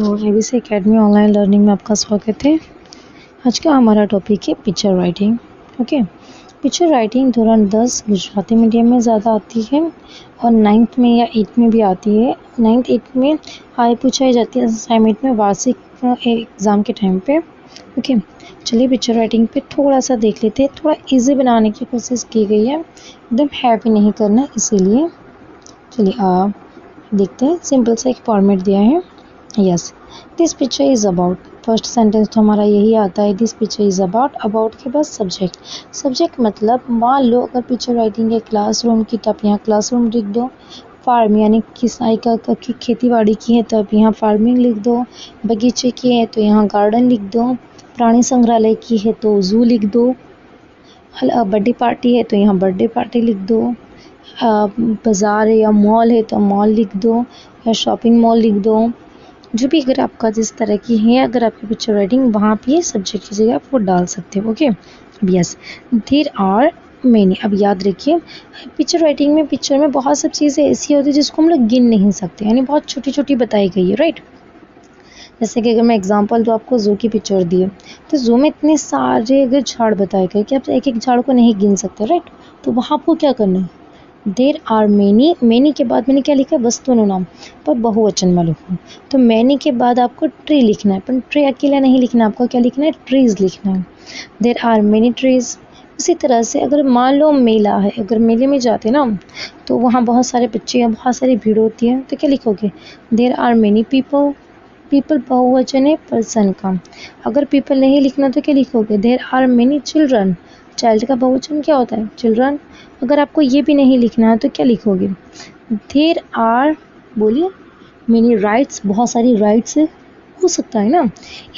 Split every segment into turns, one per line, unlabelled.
ABC academy online learning में आपका स्वागत है। आज का हमारा टॉपिक है picture writing. Okay, picture writing धोरण 10 गुजराती मीडियम में ज़्यादा आती है और 9th में या 8th में भी आती है। 9th 8th में पूछाई जाती है असाइनमेंट में वार्षिक एग्ज़ाम के टाइम पे। ओके, चलिए पिक्चर राइटिंग पे थोड़ा सा देख लेते हैं। थोड़ा इजी बनाने की कोशिश की गई है, एकदम हैवी नहीं करना, इसीलिए चलिए देखते हैं। सिंपल सा एक फॉर्मेट दिया है। Yes, this picture is about, first sentence तो हमारा यही आता है, दिस पिक्चर इज़ अबाउट के बाद सब्जेक्ट मतलब मान लो अगर पिक्चर राइटिंग है क्लासरूम की तो आप यहाँ क्लासरूम लिख दो। फार्म यानी किसाई का खेती बाड़ी की है तो आप यहाँ फार्मिंग लिख दो। बगीचे की है तो यहाँ गार्डन लिख दो। प्राणी संग्रहालय की है तो जू लिख दो। बर्थडे पार्टी है तो यहाँ बर्थडे पार्टी लिख दो। बाज़ार या मॉल है तो मॉल लिख दो या शॉपिंग मॉल लिख दो। जो भी अगर आपका जिस तरह की है, अगर आपकी पिक्चर राइटिंग वहाँ पे सब्जेक्ट की जगह आप वो डाल सकते हो। ओके, अब यस, देयर आर मैनी। अब याद रखिए पिक्चर राइटिंग में पिक्चर में बहुत सब चीज़ें ऐसी होती है जिसको हम लोग गिन नहीं सकते, यानी बहुत छोटी छोटी बताई गई है, राइट। जैसे कि अगर मैं एग्जांपल दूँ आपको, जू की पिक्चर दी है तो जू में इतने सारे अगर झाड़ बताए गए कि आप एक एक झाड़ को नहीं गिन सकते, राइट। तो वहाँ आपको क्या करना है, देर आर मैनी के बाद मैंने क्या लिखा है, वस्तुओं नाम पर बहुवचन में लिखूँ। तो मैनी के बाद आपको ट्री लिखना है, पर ट्री अकेला नहीं लिखना, आपको क्या लिखना है, ट्रीज लिखना है। There are many trees. उसी तरह से अगर मान लो मेला है, अगर मेले में जाते ना तो वहाँ बहुत सारे बच्चे हैं, बहुत सारी भीड़ होती है, तो क्या लिखोगे, there are many people. People बहुवचन है पर्सन का। अगर पीपल नहीं लिखना तो क्या लिखोगे, there are many children. Child का बहुवचन क्या होता है, चिल्ड्रन। अगर आपको ये भी नहीं लिखना है तो क्या लिखोगे, देर आर, बोलिए, मैनी राइट्स। बहुत सारी राइट्स हो सकता है ना,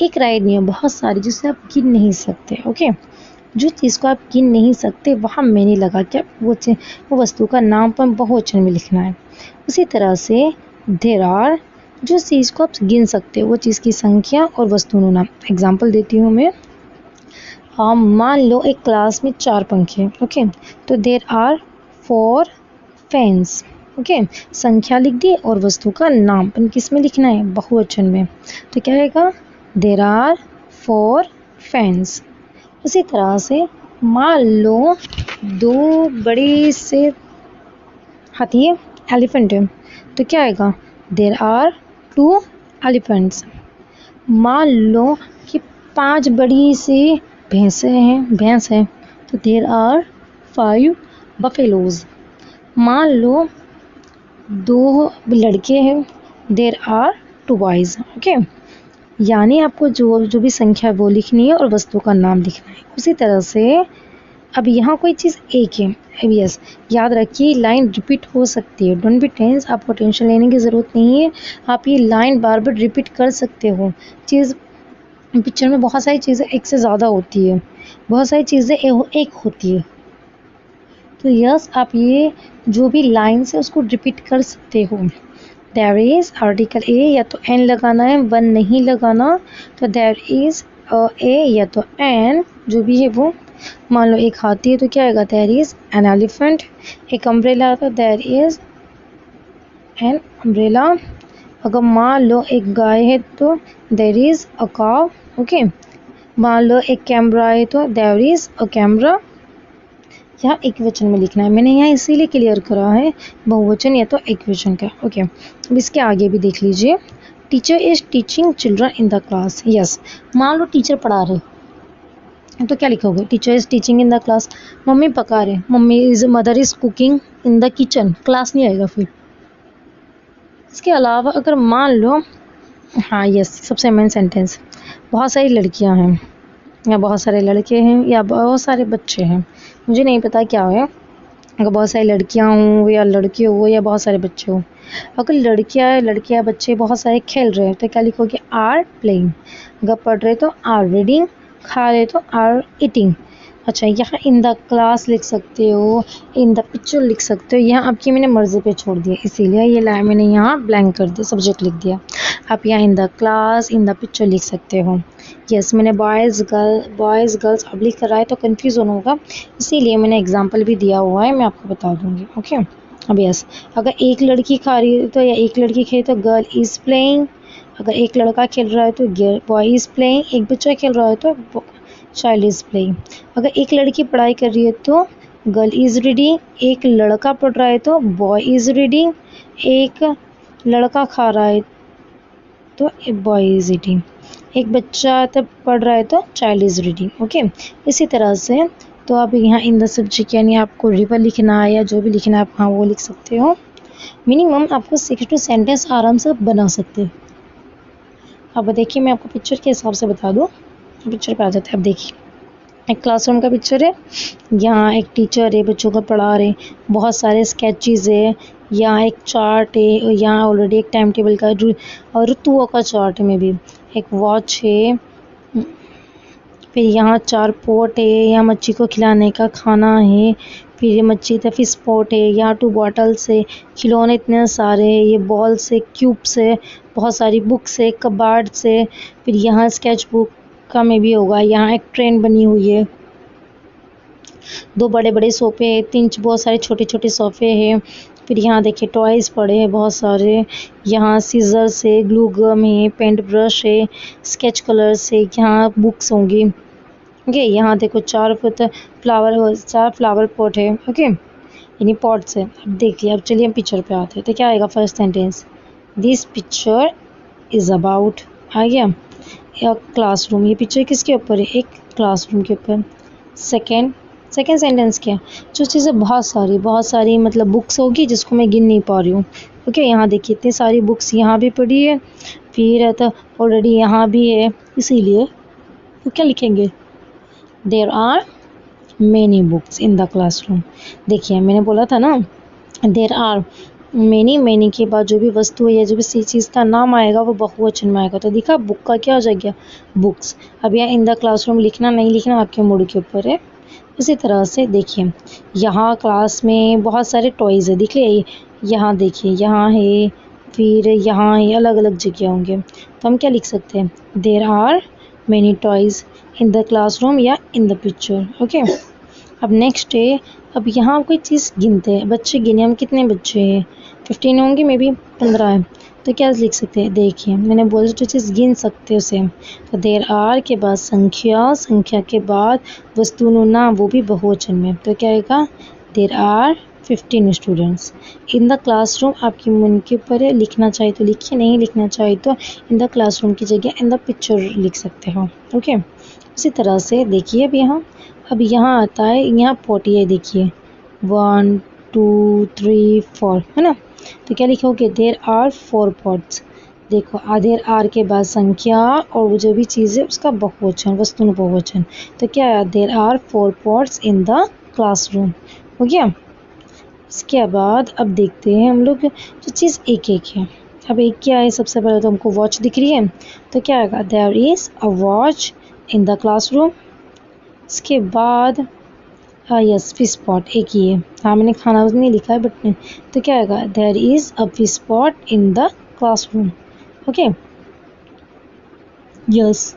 एक राइट नहीं है, बहुत सारी जिससे आप गिन नहीं सकते। ओके, जो चीज़ को आप गिन नहीं सकते वहाँ मैंने लगा के वो वस्तु का नाम पर बहुवचन में लिखना है। उसी तरह से देर आर, जो चीज़ को आप गिन सकते हो वो चीज़ की संख्या और वस्तुओं नाम। एग्जाम्पल देती हूँ मैं। हाँ, मान लो एक क्लास में 4 पंखे। ओके, तो देर आर 4 फैंस। ओके, संख्या लिख दी और वस्तु का नाम पर किस में लिखना है, बहुवचन में। तो क्या रहेगा, देर आर 4 फैंस। उसी तरह से मान लो 2 बड़े से हाथी है, एलिफेंट है, तो क्या आएगा, देर आर 2 एलिफेंट्स। मान लो कि 5 बड़ी सी भैंस है, तो देर आर 5 बफेलोज। मान लो 2 लड़के हैं, देर आर 2 बॉयज। ओके, यानी आपको जो भी संख्या वो लिखनी है और वस्तु का नाम लिखना है। उसी तरह से अब यहाँ कोई चीज़ एक है। अब यस, याद रखिए लाइन रिपीट हो सकती है, डोंट बी टेंस, आपको टेंशन लेने की ज़रूरत नहीं है। आप ये लाइन बार बार रिपीट कर सकते हो। चीज़ पिक्चर में बहुत सारी चीज़ें एक से ज़्यादा होती है, बहुत सारी चीज़ें एक होती है, तो यस आप ये जो भी लाइन्स है उसको रिपीट कर सकते हो। देयर इज़ आर्टिकल ए, या तो एन लगाना है, वन नहीं लगाना, तो देयर इज़ ए या तो एन, जो भी है वो। मान लो एक हाथी है तो क्या आएगा, देयर इज़ एन एलिफेंट। एक अम्ब्रेला तो देयर इज़ एन अम्ब्रेला। अगर मान लो एक गाय है तो देयर इज़ अ काव। ओके, मान लो एक कैमरा है तो देयर इज़ अ कैमरा। यहाँ एक वचन में लिखना है, मैंने यहाँ इसीलिए क्लियर करा है बहुवचन या तो एक वचन का। ओके, अब इसके आगे भी देख लीजिए, teacher is teaching children in the class. Yes, मान लो टीचर पढ़ा रहे तो क्या लिखोगे, teacher is teaching in the class. Mummy पका रहे, mother is cooking in the kitchen, class नहीं आएगा फिर। इसके अलावा अगर मान लो, हाँ यस, सबसे मेन सेंटेंस, बहुत सारी लड़कियां हैं या बहुत सारे लड़के हैं या बहुत सारे बच्चे हैं, मुझे नहीं पता क्या है, अगर बहुत सारी लड़कियां हों या लड़के हो या बहुत सारे बच्चे हो। अगर लड़कियां बच्चे बहुत सारे खेल रहे हैं तो क्या लिखोगे, आर प्लेइंग। अगर पढ़ रहे तो आर रीडिंग, खा रहे तो आर ईटिंग। अच्छा, यहाँ इन द क्लास लिख सकते हो, इन द पिक्चर लिख सकते हो, यहाँ आपकी मैंने मर्ज़ी पे छोड़ दिया, इसीलिए ये लाइन मैंने यहाँ ब्लैंक कर दिया, सब्जेक्ट लिख दिया। आप यहाँ in the class, in the picture लिख सकते हो। यस, मैंने बॉयज़ गर्ल्स अब लिख कर आए तो कन्फ्यूज़ होना होगा, इसीलिए मैंने एग्जाम्पल भी दिया हुआ है, मैं आपको बता दूँगी। ओके, अब यस, अगर एक लड़की खा रही है तो या एक लड़की खेले तो गर्ल इज़ प्लेइंग, अगर एक लड़का खेल रहा है तो बॉय इज़ प्लेइंग, एक बच्चा खेल रहा है तो चाइल्ड इज़ प्लेइंग। अगर एक लड़की पढ़ाई कर रही है तो गर्ल इज़ रीडिंग, एक लड़का पढ़ रहा है तो बॉय इज़ रीडिंग, एक लड़का खा रहा है तो बॉय इज़ ईटिंग, एक बच्चा तब पढ़ रहा है तो चाइल्ड इज़ रीडिंग। ओके, इसी तरह से तो आप यहाँ इन द सब्जेक्ट यानी आपको रिवर लिखना है या जो भी लिखना है आप हाँ वो लिख सकते हो। मिनिमम आपको 6 to सेंटेंस आराम से बना सकते हो। अब देखिए मैं आपको पिक्चर के हिसाब से बता दूँ, पिक्चर पे आ जाते हैं। अब देखिए एक क्लासरूम का पिक्चर है, यहाँ एक टीचर है बच्चों को पढ़ा रहे, बहुत सारे स्केचेस है, यहाँ एक चार्ट है, यहाँ ऑलरेडी एक टाइम टेबल का और ऋतुओं का चार्ट में भी एक वॉच है, फिर यहाँ 4 पॉट है, यहाँ मच्छी को खिलाने का खाना है, फिर ये मच्छी का फिश पॉट है, यहाँ 2 बॉटल्स है, खिलौने इतने सारे हैं, ये बॉल्स है, क्यूब्स है, बहुत सारी बुक्स है, कबार्ड्स है, फिर यहाँ स्केच बुक का में भी होगा, यहाँ एक ट्रेन बनी हुई है, 2 बड़े बड़े सोफे हैं, 3 बहुत सारे छोटे छोटे सोफे हैं, फिर यहाँ देखिए टॉयज़ पड़े हैं बहुत सारे, यहाँ सीजर्स है, ग्लू गम है, पेंट ब्रश है, स्केच कलर्स है, यहाँ बुक्स होंगी। ओके, यहाँ देखो 4 फ्लावर पॉट है। ओके, यानी पॉट्स है। अब देखिए, अब चलिए हम पिक्चर पे आते हैं। तो क्या आएगा first sentence, this picture is about, आ गया क्लासरूम। ये पिक्चर किसके ऊपर है, एक क्लासरूम के ऊपर। सेकेंड सेंटेंस क्या, जो चीज़ें बहुत सारी मतलब बुक्स होगी जिसको मैं गिन नहीं पा रही हूँ। ओके, यहाँ देखिए इतनी सारी बुक्स यहाँ भी पड़ी है, फिर तो ऑलरेडी यहाँ भी है, इसीलिए तो क्या लिखेंगे, there are many books in the classroom. देखिए मैंने बोला था ना, देयर आर मैनी के बाद जो भी वस्तु है या जो भी चीज़ का नाम आएगा वो बहुवचन में आएगा। तो देखा बुक का क्या हो जाएगा, बुक्स। अब यहाँ इन द क्लासरूम लिखना नहीं लिखना आपके मूड के ऊपर है। इसी तरह से देखिए यहाँ क्लास में बहुत सारे टॉयज़ है, देखिए यहाँ देखिए यहाँ है, फिर यहाँ है, अलग अलग जगह होंगे। तो हम क्या लिख सकते हैं, there are many toys in the classroom या इन द पिक्चर। ओके, अब नेक्स्ट है, अब यहाँ कोई चीज़ गिनते हैं, बच्चे गिने, हम कितने बच्चे हैं, 15 होंगे, मे बी 15 है। तो क्या लिख सकते हैं, देखिए मैंने बोला जो चीज़ गिन सकते हो उसे। तो देयर आर के बाद संख्या के बाद वस्तुओं नाम वो भी बहुवचन में, तो क्या आएगा, there are 15 students in the classroom. आपकी मन के ऊपर है, लिखना चाहिए तो लिखिए, नहीं लिखना चाहिए तो इन द क्लासरूम की जगह इन द पिक्चर लिख सकते हो। ओके, उसी तरह से देखिए अब यहाँ आता है, यहाँ 40 है, देखिए 1 2 3 4 है ना। तो क्या लिखोगे, देयर आर 4 पॉट्स। देखो देयर आर के बाद संख्या और वो जो भी चीज़ है उसका बहुवचन, वस्तु बहुवचन। तो क्या है, there are 4 pots in the classroom. हो गया। इसके बाद अब देखते हैं हम लोग जो चीज़ एक एक है। अब एक क्या है, सबसे पहले तो हमको वॉच दिख रही है, तो क्या आएगा, there is a watch in the classroom. इसके बाद यस फिश पॉट एक ही है, हाँ मैंने खाना नहीं लिखा है बट तो क्या आएगा, there is a fish pot in the classroom. Okay yes.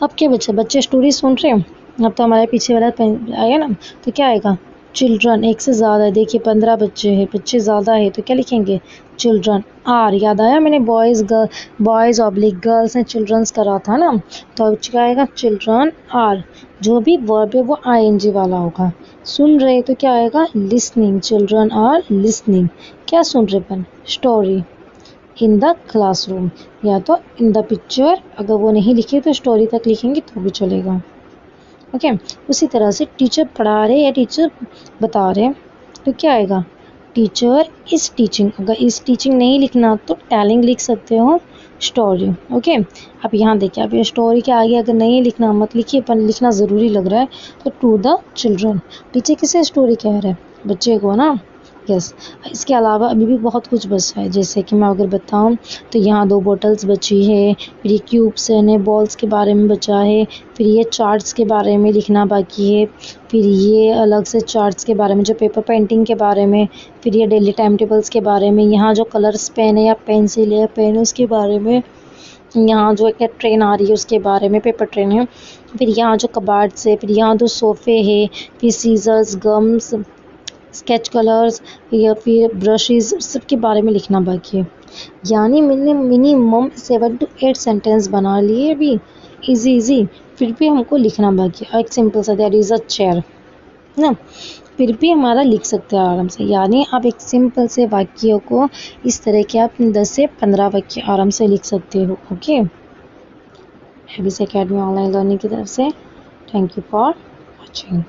अब क्या बच्चे स्टोरी सुन रहे हैं, अब तो हमारे पीछे वाला आएगा ना, तो क्या आएगा, चिल्ड्रन, एक से ज़्यादा है, देखिए 15 बच्चे हैं, बच्चे ज़्यादा है तो क्या लिखेंगे, चिल्ड्रन आर। याद आया मैंने boys oblique girls and childrens करा था ना, तो अब क्या आएगा, चिल्ड्रन आर। जो भी वर्ब है वो ING वाला होगा। सुन रहे तो क्या आएगा, लिसनिंग, चिल्ड्रन आर लिसनिंग। क्या सुन रहे अपन, स्टोरी इन द क्लासरूम, या तो इन द पिक्चर, अगर वो नहीं लिखे तो स्टोरी तक लिखेंगे तो भी चलेगा। ओके उसी तरह से टीचर पढ़ा रहे या टीचर बता रहे तो क्या आएगा, टीचर इज़ टीचिंग। अगर इज़ टीचिंग नहीं लिखना तो टेलिंग लिख सकते हो, स्टोरी। ओके अब यहाँ देखिए, अब ये स्टोरी के आगे अगर नहीं लिखना मत लिखिए, पर लिखना ज़रूरी लग रहा है तो टू द चिल्ड्रन। टीचर किसे स्टोरी कह रहे हैं, बच्चे को ना। यस, इसके अलावा अभी भी बहुत कुछ बचा है, जैसे कि मैं अगर बताऊं तो यहाँ 2 बॉटल्स बची है, फिर ये क्यूब्स है, बॉल्स के बारे में बचा है, फिर ये चार्ट्स के बारे में लिखना बाकी है, फिर ये अलग से चार्ट्स के बारे में जो पेपर पेंटिंग के बारे में, फिर ये डेली टाइम टेबल्स के बारे में, यहाँ जो कलर्स पेन है या पेंसिल है पेन है उसके बारे में, यहाँ जो एक ट्रेन आ रही है उसके बारे में, पेपर ट्रेन है, फिर यहाँ जो कबार्ड्स है, फिर यहाँ 2 सोफ़े है, फिर सीजर्स, गम्स, स्केच कलर्स या फिर ब्रशेस, सबके बारे में लिखना बाकी है। यानी मैंने मिनिमम 7 to 8 सेंटेंस बना लिए अभी, इजी, फिर भी हमको लिखना बाकी है। एक सिंपल सा देयर इज़ अ चेयर ना, फिर भी हमारा लिख सकते हैं आराम से। यानी आप एक सिंपल से वाक्यों को इस तरह के आप 10 से 15 वाक्य आराम से लिख सकते हो। Okay, habeas academy online learning की तरफ से थैंक यू फॉर वॉचिंग।